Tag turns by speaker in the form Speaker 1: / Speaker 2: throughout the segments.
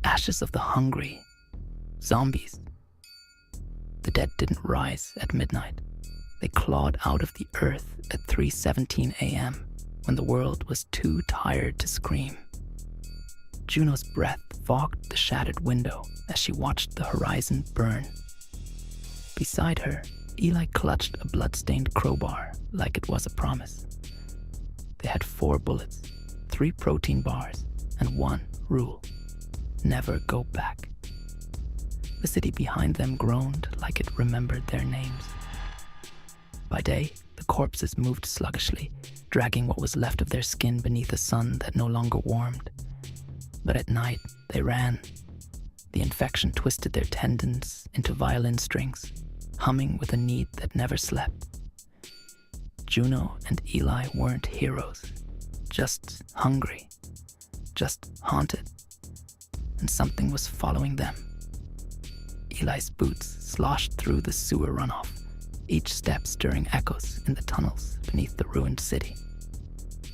Speaker 1: ashes of the hungry, zombies. The dead didn't rise at midnight. They clawed out of the earth at 3:17 a.m. when the world was too tired to scream. Juno's breath fogged the shattered window as she watched the horizon burn. Beside her, Eli clutched a blood-stained crowbar like it was a promise. They had 4 bullets, 3 protein bars, and 1 rule: never go back. The city behind them groaned like it remembered their names. By day, the corpses moved sluggishly, dragging what was left of their skin beneath a sun that no longer warmed. But at night, they ran. The infection twisted their tendons into violin strings, humming with a need that never slept. Juno and Eli weren't heroes, just hungry, just haunted, and something was following them. Eli's boots sloshed through the sewer runoff, each step stirring echoes in the tunnels beneath the ruined city.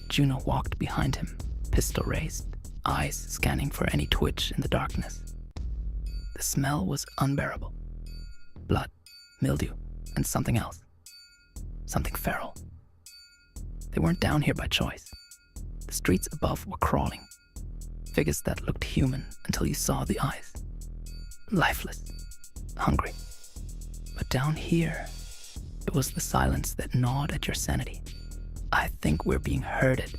Speaker 1: Juno walked behind him, pistol raised, eyes scanning for any twitch in the darkness. The smell was unbearable. Blood, mildew, and something else. Something feral. They weren't down here by choice. The streets above were crawling. Figures that looked human until you saw the eyes. Lifeless. Hungry. But down here, it was the silence that gnawed at your sanity. "I think we're being herded,"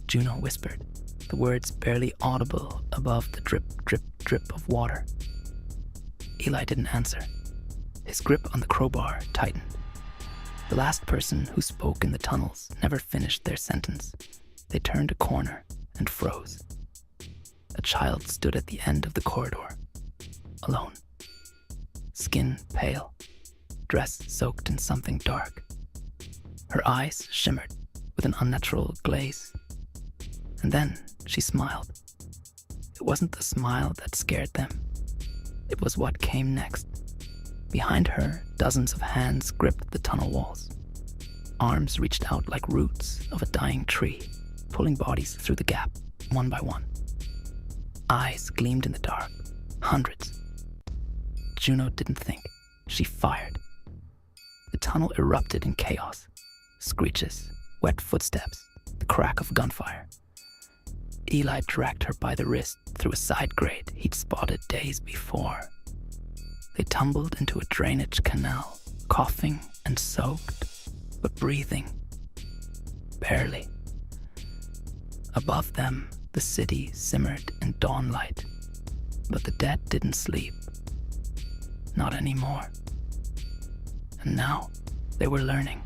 Speaker 1: Juno whispered, the words barely audible above the drip, drip, drip of water. Eli didn't answer. His grip on the crowbar tightened. The last person who spoke in the tunnels never finished their sentence. They turned a corner and froze. A child stood at the end of the corridor, alone. Skin pale, dress soaked in something dark. Her eyes shimmered with an unnatural glaze. And then she smiled. It wasn't the smile that scared them. It was what came next. Behind her, dozens of hands gripped the tunnel walls. Arms reached out like roots of a dying tree, pulling bodies through the gap, one by one. Eyes gleamed in the dark, hundreds. Juno didn't think. She fired. The tunnel erupted in chaos. Screeches, wet footsteps, the crack of gunfire. Eli dragged her by the wrist through a side grate he'd spotted days before. They tumbled into a drainage canal, coughing and soaked, but breathing. Barely. Above them, the city simmered in dawnlight, but the dead didn't sleep. Not anymore. And now, they were learning.